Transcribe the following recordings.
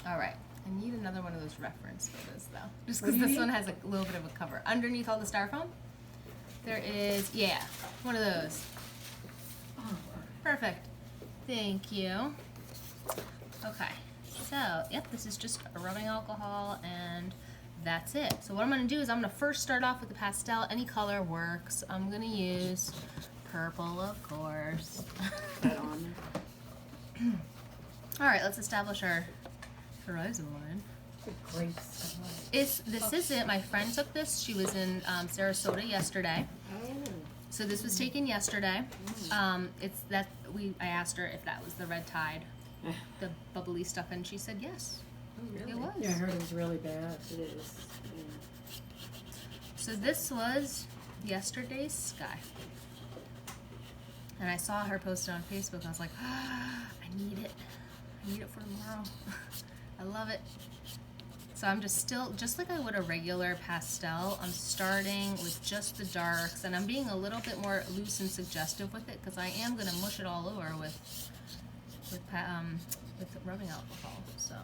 All right. I need another one of those reference photos though, just because this one has a little bit of a cover. Underneath all the styrofoam, there is, yeah, one of those. Oh, Perfect. Thank you. Okay. So, yep, this is just a rubbing alcohol and that's it. So what I'm going to do is I'm going to first start off with the pastel. Any color works. I'm going to use purple, of course. that on there. All right, let's establish our horizon line. Great stuff. This isn't. My friend took this. She was in Sarasota yesterday. Oh. So this was taken yesterday. I asked her if that was the red tide, the bubbly stuff, and she said yes. Oh, really? It was. Yeah, I heard it was really bad. It is. Yeah. So this was yesterday's sky. And I saw her post it on Facebook and I was like, I need it. I need it for tomorrow. I love it. So I'm just like I would a regular pastel, I'm starting with just the darks and I'm being a little bit more loose and suggestive with it because I am going to mush it all over with rubbing alcohol. So.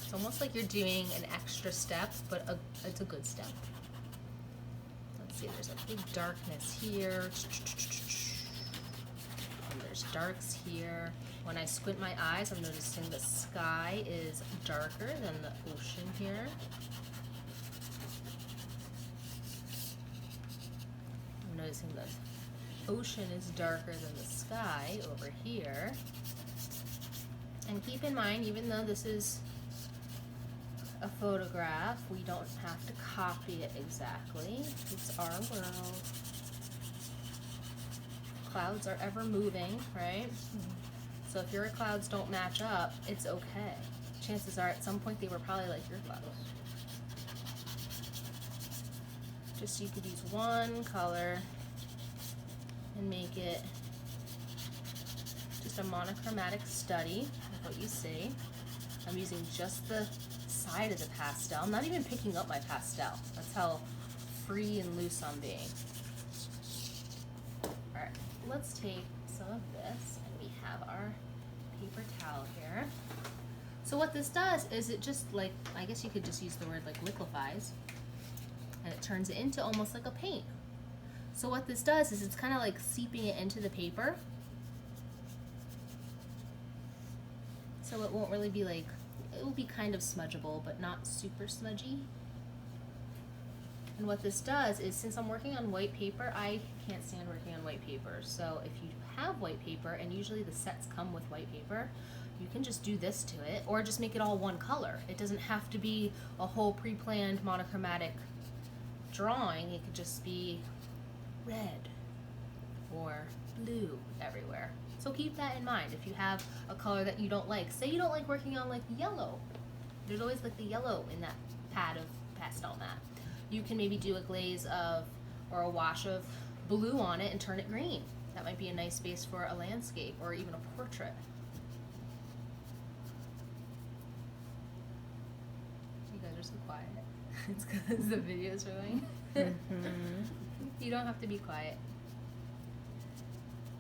It's almost like you're doing an extra step, but it's a good step. Let's see, there's a big darkness here. And there's darks here. When I squint my eyes, I'm noticing the sky is darker than the ocean here. I'm noticing the ocean is darker than the sky over here. And keep in mind, even though this is a photograph, we don't have to copy it exactly. It's our world. Clouds are ever moving, right? So if your clouds don't match up, it's okay. Chances are at some point they were probably like your clouds. Just so you could use one color and make it just a monochromatic study of what you see. I'm using just the side of the pastel. I'm not even picking up my pastel. That's how free and loose I'm being. Alright, let's take some of this and we have our paper towel here. So what this does is it just like, I guess you could just use the word like liquefies, and it turns it into almost like a paint. So what this does is it's kind of like seeping it into the paper. So it won't really be like, it will be kind of smudgeable, but not super smudgy. And what this does is, since I'm working on white paper, I can't stand working on white paper. So if you have white paper, and usually the sets come with white paper, you can just do this to it, or just make it all one color. It doesn't have to be a whole pre-planned monochromatic drawing. It could just be red or blue everywhere. So keep that in mind. If you have a color that you don't like, say you don't like working on like yellow, there's always like the yellow in that pad of pastel mat. You can maybe do a glaze of, or a wash of blue on it and turn it green. That might be a nice base for a landscape or even a portrait. You guys are so quiet. It's because the video's rolling. You don't have to be quiet.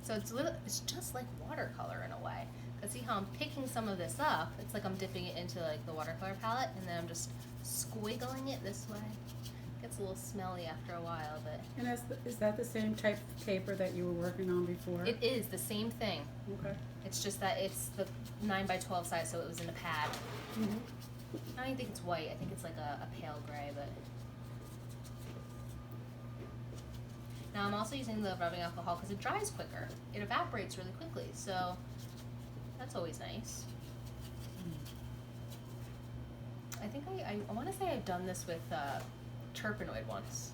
So it's just like watercolor in a way. Cause see how I'm picking some of this up? It's like I'm dipping it into like the watercolor palette, and then I'm just squiggling it this way. Gets a little smelly after a while, but. And is that the same type of paper that you were working on before? It is the same thing. Okay. It's just that it's the 9x12 size, so it was in a pad. I don't think it's white. I think it's like a pale gray, but. Now I'm also using the rubbing alcohol because it dries quicker. It evaporates really quickly, so that's always nice. I think I want to say I've done this with Turpenoid once.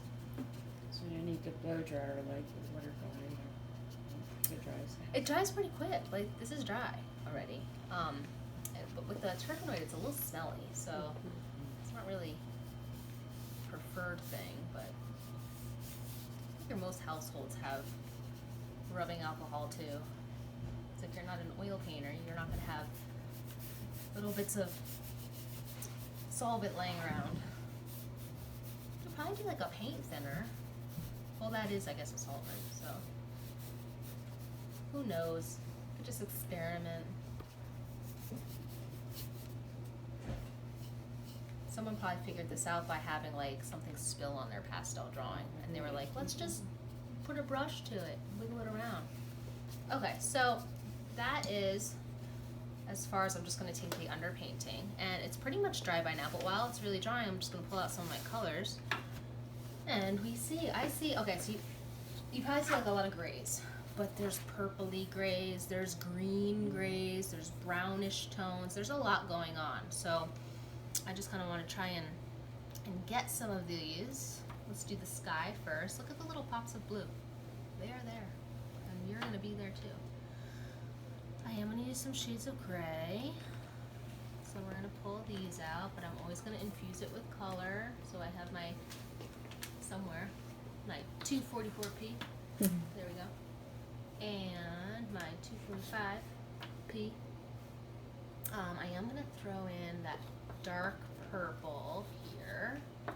So you need to blow dryer like with watercolor. It dries. It dries pretty quick. Like this is dry already. But with the Turpenoid, it's a little smelly, so it's not really a preferred thing, but. Most households have rubbing alcohol too. It's if you're not an oil painter, you're not going to have little bits of solvent laying around. It'll probably be like a paint thinner. Well, that is, I guess, a solvent. So, Who knows? Just experiment. Someone probably figured this out by having like something spill on their pastel drawing, and they were like, let's just put a brush to it, wiggle it around. Okay, so that is as far as I'm just going to take the underpainting, and it's pretty much dry by now, but while it's really drying, I'm just going to pull out some of my colors, and I see, okay, so you probably see like a lot of grays, but there's purpley grays, there's green grays, there's brownish tones, there's a lot going on, so I just kind of want to try and get some of these. Let's do the sky first. Look at the little pops of blue. They are there, and you're going to be there too. I am going to use some shades of gray. So we're going to pull these out, but I'm always going to infuse it with color. So I have my, somewhere, my 244p. There we go. And my 245p. I am going to throw in that dark purple here. I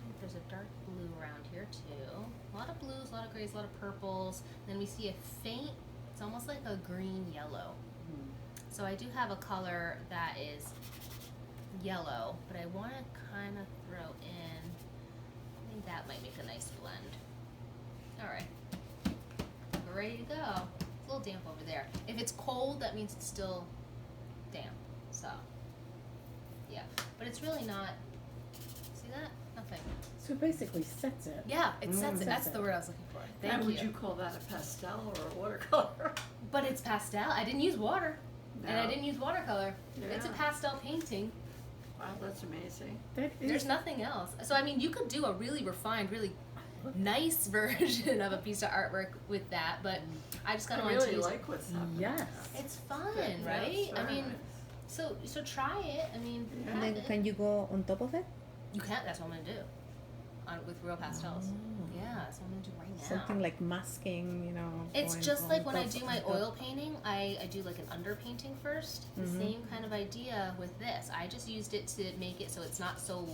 think there's a dark blue around here too. A lot of blues, a lot of grays, a lot of purples. Then we see a faint, it's almost like a green yellow. So I do have a color that is yellow, but I want to kind of throw in, I think that might make a nice blend. Alright, we're ready to go. It's a little damp over there. If it's cold, that means it's still damp, so yeah. But it's really not, see that? Nothing. So it basically sets it. Yeah, it sets it. That's Sets the it. word I was looking for. Thank Now, you. would you call that a pastel or a watercolor? But it's pastel. I didn't use water. And I No. didn't use watercolor. It's a Yeah. pastel painting. Wow, that's amazing. That is, There's nothing else. So I mean, you could do a really refined, really nice version of a piece of artwork with that, but I just kind I of wanted to really use like what's happening. Yes. It's fun, Yeah, right? it's I very mean, nice. so try it. I mean, Yeah. And have then it. can you go on top of it? You can't. That's what I'm gonna do. With real pastels. Yeah, that's what I'm gonna do right now. Something like masking, you know. It's going just on like when I top do on my top. oil painting, I do like an underpainting first. The same kind of idea with this. I just used it to make it so it's not so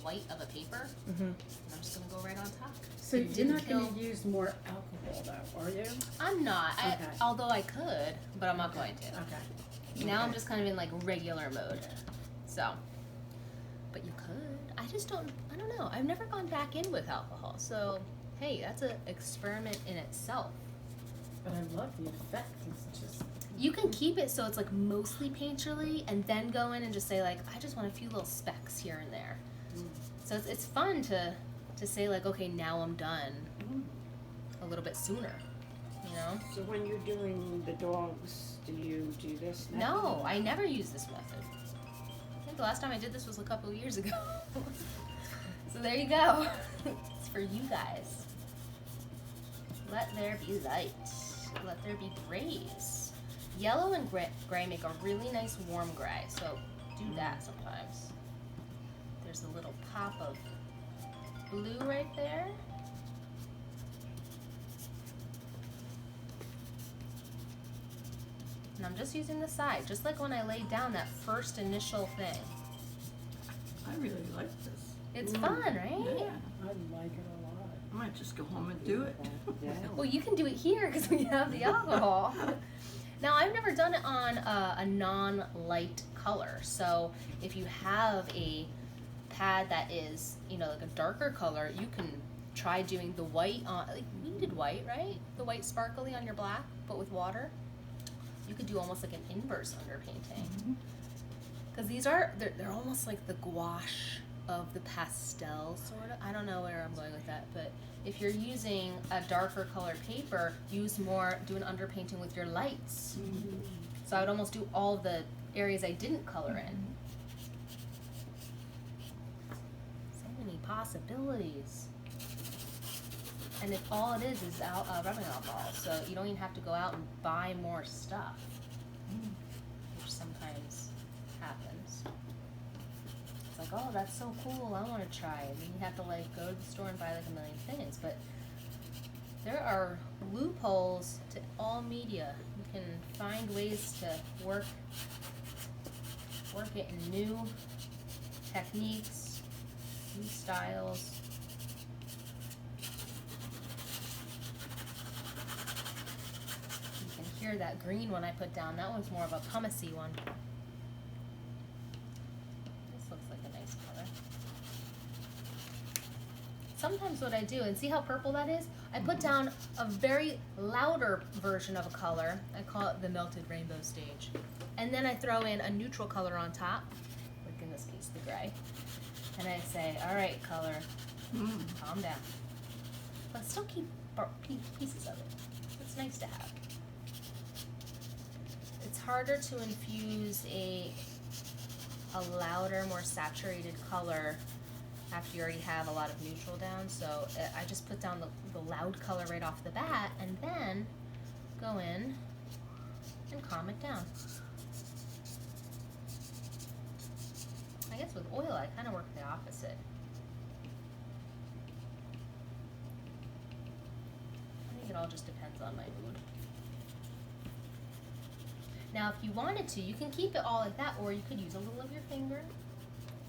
white of a paper. And I'm just gonna go right on top. So It you're didn't not going kill- to use more alcohol though, are you? I'm not. Okay. Although I could, but I'm not going to. Okay. Now I'm Okay. just kind of in like regular mode. So, but you could. I just don't know. I've never gone back in with alcohol. So, hey, that's an experiment in itself. But I love the effect. It's just You can keep it so it's like mostly painterly and then go in and just say like, I just want a few little specks here and there. So it's fun to say like, okay, now I'm done a little bit sooner, you know? So when you're doing the dogs, do you do this now? No, I never use this method. I think the last time I did this was a couple of years ago. So there you go. It's for you guys. Let there be light. Let there be grays. Yellow and gray make a really nice warm gray, so do that sometimes. There's a little pop of blue right there. And I'm just using the side, just like when I laid down that first initial thing. I really like this. It's fun, right? Yeah. I like it a lot. I might just go home and do it. Well, you can do it here because we have the alcohol. Now, I've never done it on a non-light color. So if you have a pad that is, you know, like a darker color, you can try doing the white on, like we did white, right? The white sparkly on your black, but with water. You could do almost like an inverse underpainting. Because these are, they're almost like the gouache of the pastel, sort of. I don't know where I'm going with that, but if you're using a darker colored paper, do an underpainting with your lights. So I would almost do all the areas I didn't color in. So many possibilities. And if all it is rubbing alcohol, so you don't even have to go out and buy more stuff, which sometimes happens. It's like, oh, that's so cool, I want to try it. And you have to like go to the store and buy like a million things. But there are loopholes to all media. You can find ways to work it in new techniques, new styles. here, that green one I put down, that one's more of a pumicey one. This looks like a nice color. Sometimes what I do, and see how purple that is? I put down a very louder version of a color. I call it the melted rainbow stage. And then I throw in a neutral color on top, like in this case, the gray. And I say, all right, color, calm down. But still keep pieces of it. It's nice to have. It's harder to infuse a louder, more saturated color after you already have a lot of neutral down. So I just put down the loud color right off the bat and then go in and calm it down. I guess with oil I kind of work the opposite. I think it all just depends on my mood. Now if you wanted to, you can keep it all like that, or you could use a little of your finger.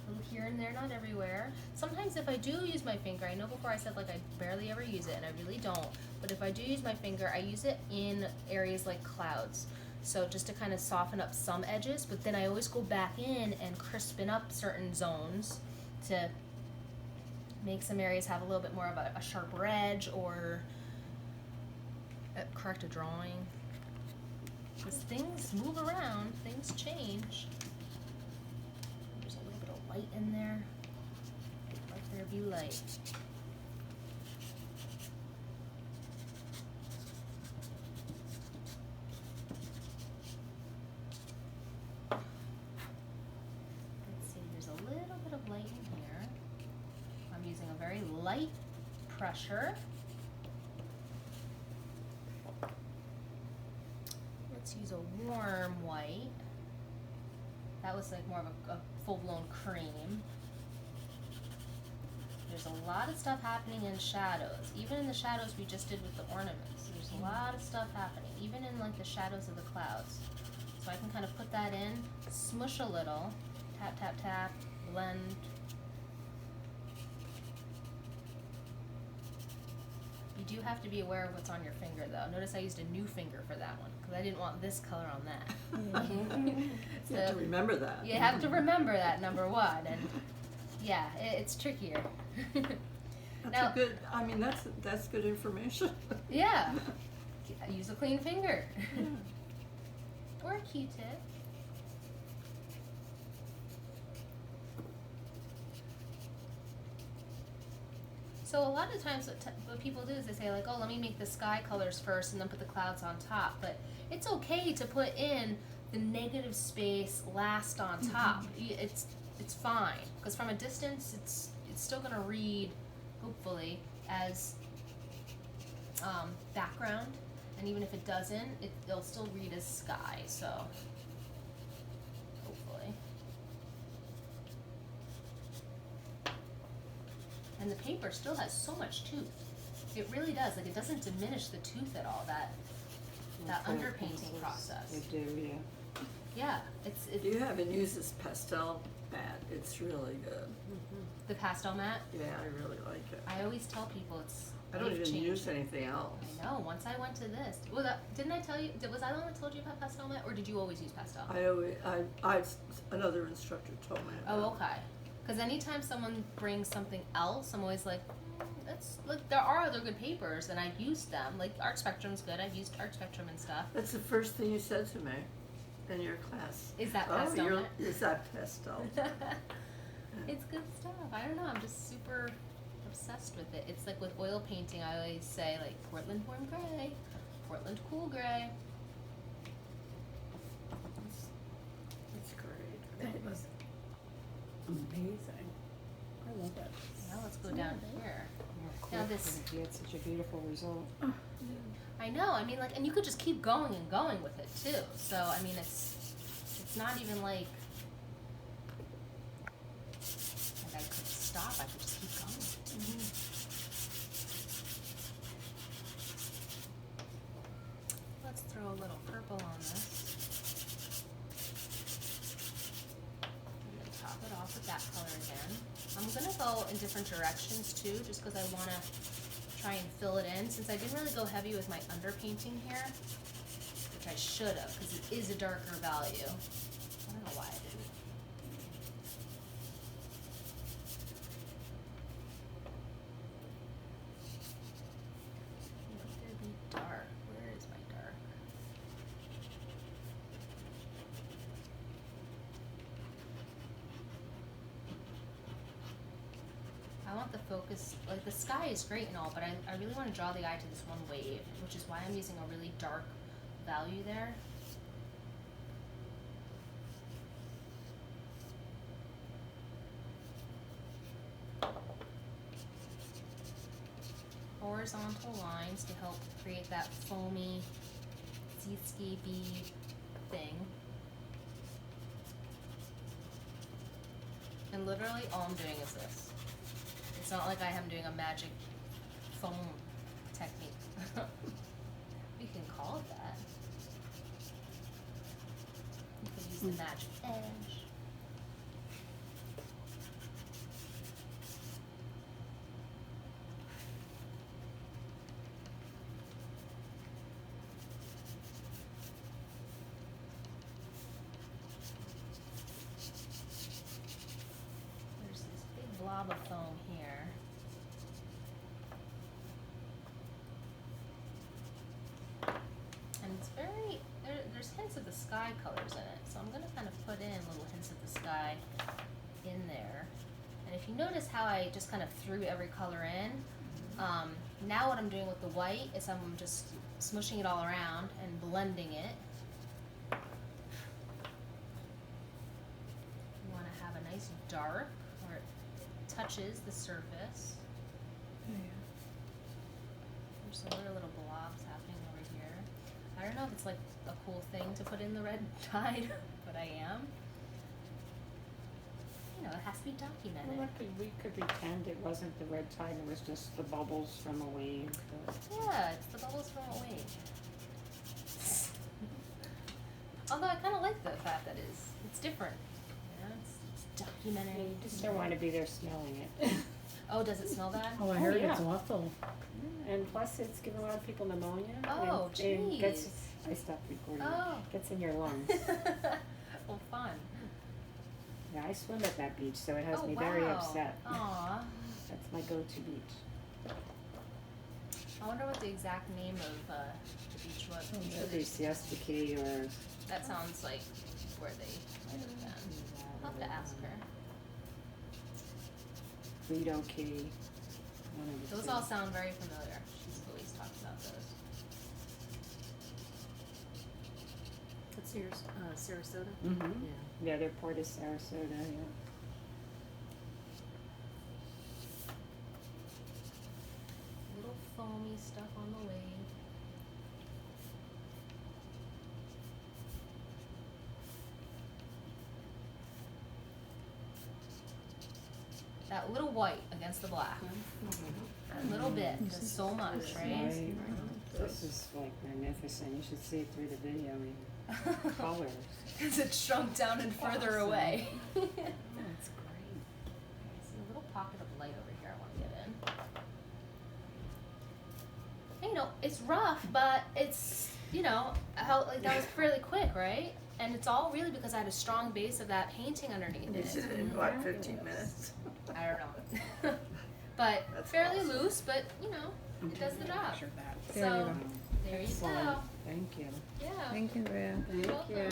A little here and there, not everywhere. Sometimes if I do use my finger, I know before I said like I barely ever use it, and I really don't, but if I do use my finger, I use it in areas like clouds. So just to kind of soften up some edges, but then I always go back in and crispen up certain zones to make some areas have a little bit more of a sharper edge, or correct a drawing. Because things move around, things change. There's a little bit of light in there. Let there be light. Let's see, there's a little bit of light in here. I'm using a very light pressure. Let's use a warm white. That was like more of a full-blown cream. There's a lot of stuff happening in shadows. Even in the shadows we just did with the ornaments. There's a lot of stuff happening, even in like the shadows of the clouds. So I can kind of put that in, smush a little, tap, tap, tap, blend. You do have to be aware of what's on your finger though. Notice I used a new finger for that one, because I didn't want this color on that. You have to remember that. You have to remember that, number one, and yeah, it's trickier. That's Now- a good, I mean, that's good information. Yeah, use a clean finger. Or a Q-tip. So a lot of times what people do is they say like, oh, let me make the sky colors first and then put the clouds on top. But it's okay to put in the negative space last on top. It's fine, because from a distance it's still gonna read, hopefully, as background, and even if it doesn't, it'll still read as sky. So hopefully. And the paper still has so much tooth. It really does. Like, it doesn't diminish the tooth at all, that underpainting process. They do, yeah. Yeah, If you haven't used this pastel mat, it's really good. the pastel mat. Yeah, I really like it. I always tell people it's I don't even life-changing. use anything else. I know, once I went to this. Well, didn't I tell you, was I the one that told you about pastel mat, or did you always use pastel? Another instructor told me about Oh, okay. Because anytime someone brings something else, I'm always like, look, there are other good papers, and I've used them. Like, Art Spectrum's good. I've used Art Spectrum and stuff. That's the first thing you said to me in your class. Is that pastel mat? Is that pastel? It's good stuff. I don't know. I'm just super obsessed with it. It's like with oil painting, I always say like Portland warm gray, Portland cool gray. It's great. That was amazing. I love that. Now let's go down here. More Now quick, this- and you get such a beautiful result. I know. I mean, like, and you could just keep going and going with it too. So I mean, it's not even like I could stop. I could just keep going. Let's throw a little purple on this. And then top it off with that color again. I'm gonna go in different directions too, just because I want to try and fill it in. Since I didn't really go heavy with my underpainting here, which I should have, because it is a darker value. I don't know why I didn't. Let there be dark. Where is my dark? I want the focus, like the sky is great and all, but I really want to draw the eye to this one wave, which is why I'm using a really dark value there. Horizontal lines to help create that foamy, seascapey thing. And literally all I'm doing is this. It's not like I am doing a magic foam technique. We can call it that. You could use the magic edge. There's this big blob of foam here. And it's very, there's hints of the sky colors in it, so I'm gonna kind of put in little hints of the sky in there. And if you notice how I just kind of threw every color in, now what I'm doing with the white is I'm just smushing it all around and blending it. You wanna have a nice dark where it touches the surface. There's some other little blobs happening over here. I don't know if it's like a cool thing to put in the red tide, but I am. You know, it has to be documented. Well, we could pretend it wasn't the red tide, it was just the bubbles from a wave. But Yeah, it's the bubbles from a wave. Although I kind of like the fact that it's different. You know, it's documentary. you just don't want to be there smelling it. Oh, does it smell bad? Oh, I Oh, heard yeah. it's awful. And plus, it's giving a lot of people pneumonia. Oh, and gets, jeez. I stopped recording. Oh. Gets in your lungs. Well, fun. Yeah, I swim at that beach, so it has Oh, me very wow. upset. Aw. That's my go-to beach. I wonder what the exact name of the beach was. I'm sure Should be there's- Siesta Key or. That sounds like where they might have been. I'll have to ask her. Lido Key. One of the Those two. all sound very familiar. She's always talked about those. What's yours? Sarasota? Mm-hmm. Yeah. The other port is Sarasota, yeah. Little foamy stuff on the wave. That little white against the black. That little bit does so much, right? Right. This is like magnificent. You should see it through the video. I mean, colors. Because it's shrunk down and further Awesome. away. That's great. See a little pocket of light over here I want to get in. You know, it's rough, but it's, you know, how like that was fairly quick, right? And it's all really because I had a strong base of that painting underneath You did it. it in what, 15 minutes? I don't know. But That's fairly awesome. loose, but you know, it does the job. Picture that. There you So go. there you Excellent. go. Thank you. Yeah. Thank you, Rhea. Thank welcome. you.